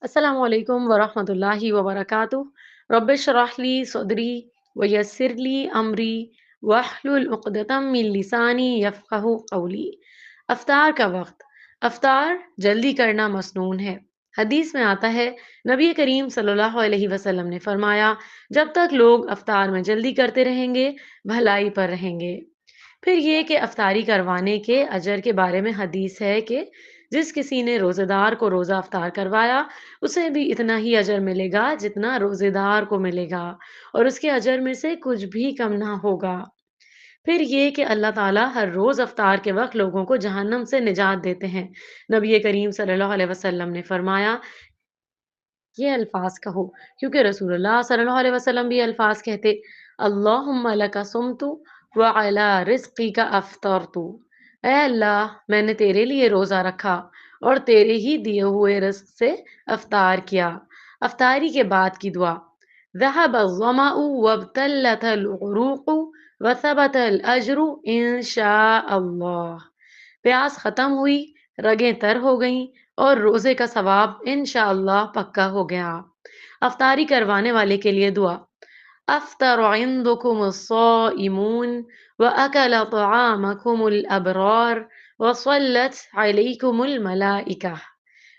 السلام علیکم ورحمۃ اللہ وبرکاتہ۔ رب اشرح لی صدری ویسر لی امری واحلل عقدۃ من لسانی یفقہوا قولی۔ افطار کا وقت۔ افطار جلدی کرنا مسنون ہے۔ حدیث میں آتا ہے، نبی کریم صلی اللہ علیہ وسلم نے فرمایا، جب تک لوگ افطار میں جلدی کرتے رہیں گے بھلائی پر رہیں گے۔ پھر یہ کہ افطاری کروانے کے اجر کے بارے میں حدیث ہے کہ جس کسی نے روزے دار کو روزہ افطار کروایا اسے بھی اتنا ہی اجر ملے گا جتنا روزے دار کو ملے گا، اور اس کے اجر میں سے کچھ بھی کم نہ ہوگا۔ پھر یہ کہ اللہ تعالیٰ ہر روز افطار کے وقت لوگوں کو جہنم سے نجات دیتے ہیں۔ نبی کریم صلی اللہ علیہ وسلم نے فرمایا، یہ الفاظ کہو، کیونکہ رسول اللہ صلی اللہ علیہ وسلم بھی الفاظ کہتے، اللہم لک صمت وعلی رزقک افطرت۔ اے اللہ، میں نے تیرے لیے روزہ رکھا اور تیرے ہی دیے ہوئے رزق سے افطار کیا۔ افطاری کے بعد کی دعا، ذهب الظمأ وابتلت العروق وثبت الاجر ان شاء اللہ۔ پیاس ختم ہوئی، رگیں تر ہو گئیں اور روزے کا ثواب انشاءاللہ پکا ہو گیا۔ افطاری کروانے والے کے لیے دعا، افطر عندكم الصائمون واكل طعامكم الابرار وصلت عليكم الملائکہ۔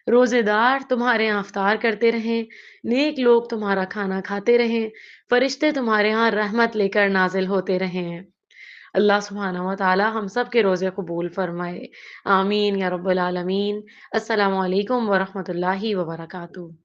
روزے دار تمہارے یہاں افطار کرتے رہیں، نیک لوگ تمہارا کھانا کھاتے رہیں، فرشتے تمہارے یہاں رحمت لے کر نازل ہوتے رہیں۔ اللہ سبحانہ و تعالی ہم سب کے روزے قبول فرمائے، آمین یا رب العالمین۔ السلام علیکم ورحمۃ اللہ وبرکاتہ۔